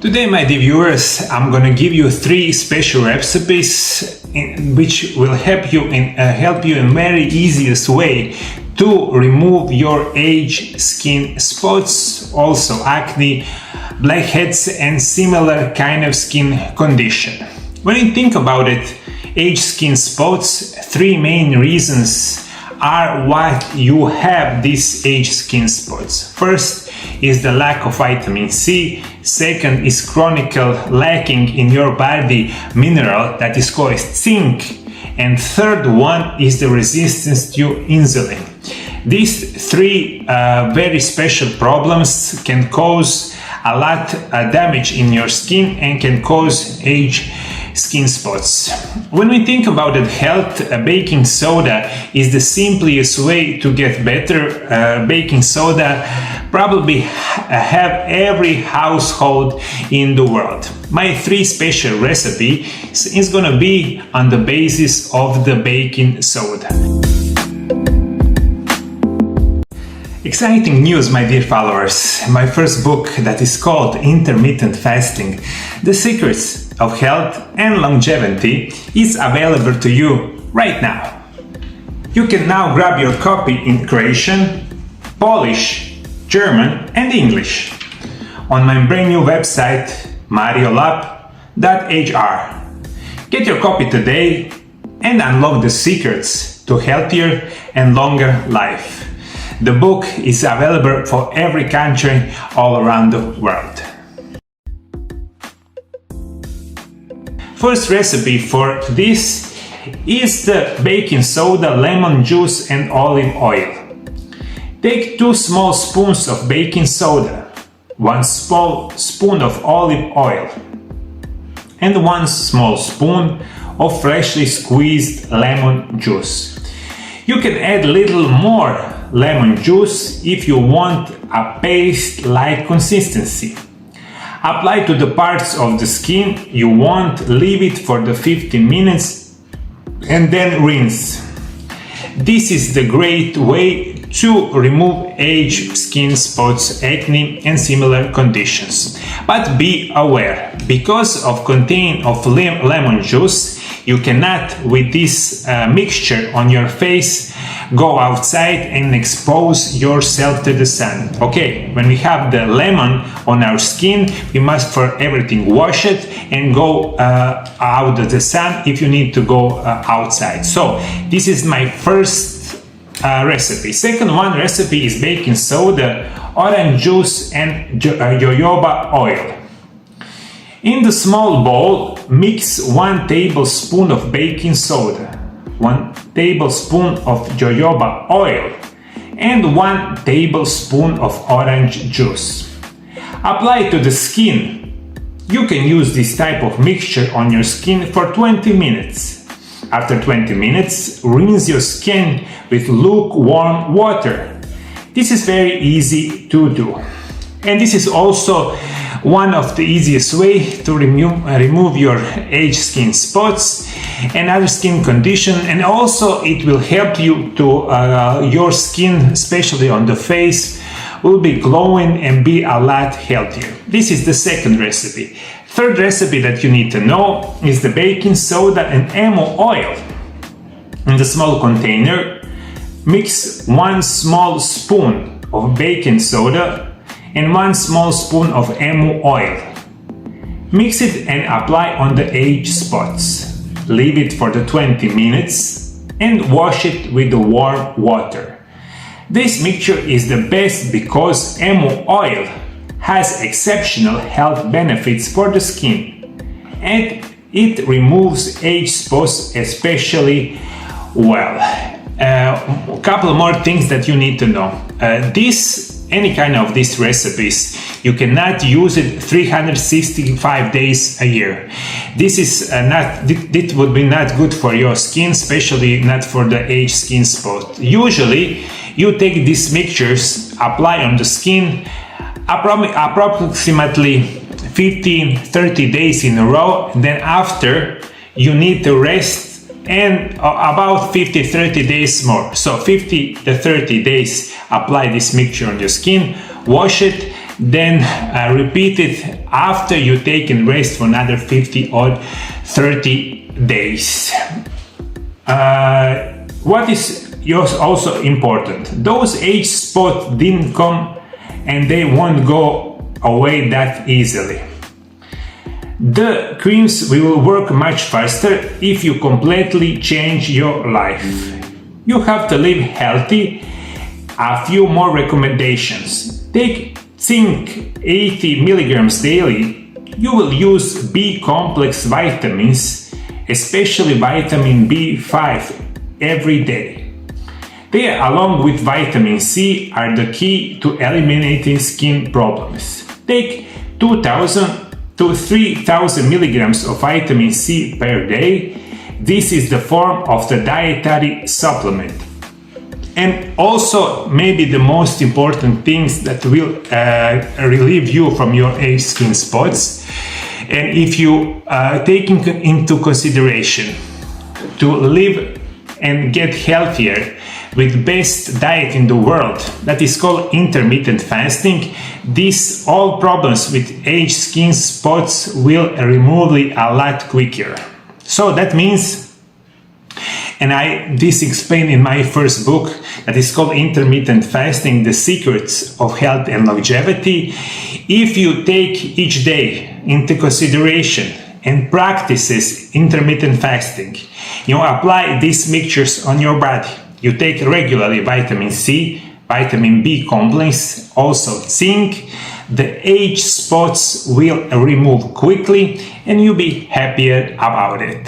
Today, my dear viewers, I'm gonna give you 3 special recipes which will help you in very easiest way to remove your age skin spots, also acne, blackheads and similar kind of skin condition. When you think about it, age skin spots, 3 main reasons are why you have these age skin spots. First is the lack of vitamin C. Second is chronic lacking in your body mineral that is called zinc. And third one is the resistance to insulin. These 3 very special problems can cause a lot of damage in your skin and can cause age skin spots. When we think about it, health, baking soda is the simplest way to get better. Baking soda probably have every household in the world. My 3 special recipe is gonna be on the basis of the baking soda. Exciting news, my dear followers. My first book that is called Intermittent Fasting, The Secrets of Health and Longevity is available to you right now. You can now grab your copy in Croatian, Polish, German and English on my brand new website MarioLab.hr. Get your copy today and unlock the secrets to healthier and longer life. The book is available for every country all around the world. First recipe for this is the baking soda, lemon juice and olive oil. Take 2 small spoons of baking soda, 1 small spoon of olive oil and 1 small spoon of freshly squeezed lemon juice. You can add a little more lemon juice if you want a paste-like consistency. Apply to the parts of the skin you want, leave it for the 15 minutes and then rinse. This is the great way to remove age skin spots, acne and similar conditions. But be aware, because of content of lemon juice, you cannot with this mixture on your face go outside and expose yourself to the sun. Okay, when we have the lemon on our skin, we must for everything wash it and go out of the sun if you need to go outside. So this is my first recipe. Second one recipe is baking soda, orange juice and jojoba oil. In the small bowl, mix 1 tablespoon of baking soda, 1 tablespoon of jojoba oil and 1 tablespoon of orange juice. Apply to the skin. You can use this type of mixture on your skin for 20 minutes. After 20 minutes, rinse your skin with lukewarm water. This is very easy to do. And this is also one of the easiest way to remove your age skin spots and other skin condition, and also it will help you to your skin, especially on the face, will be glowing and be a lot healthier. This is the second recipe. Third recipe that you need to know is the baking soda and emu oil. In the small container, mix 1 small spoon of baking soda and 1 small spoon of emu oil. Mix it and apply on the age spots. Leave it for the 20 minutes and wash it with the warm water. This mixture is the best because emu oil has exceptional health benefits for the skin and it removes age spots especially well. A couple more things that you need to know. Any kind of these recipes, you cannot use it 365 days a year. This would be not good for your skin, especially not for the age skin spot. Usually, you take these mixtures, apply on the skin approximately 15-30 days in a row, and then after you need to rest and about 50-30 days more. So 50 to 30 days apply this mixture on your skin, wash it then repeat it after you take and rest for another 50 or 30 days. What is also important, those age spots didn't come and they won't go away that easily. The creams will work much faster if you completely change your life. You have to live healthy. A few more recommendations. Take zinc 80 milligrams daily. You will use B complex vitamins, especially vitamin B5, every day. They, along with vitamin C, are the key to eliminating skin problems. Take 2,000 to 3,000 milligrams of vitamin C per day. This is the form of the dietary supplement. And also, maybe the most important things that will relieve you from your age skin spots. And if you take into consideration to live and get healthier with the best diet in the world, that is called intermittent fasting, these all problems with age skin spots will remove it a lot quicker. So that means, and this explained in my first book that is called Intermittent Fasting, The Secrets of Health and Longevity. If you take each day into consideration and practices intermittent fasting, you apply these mixtures on your body. You take regularly vitamin C, vitamin B complex, also zinc, the age spots will remove quickly and you'll be happier about it.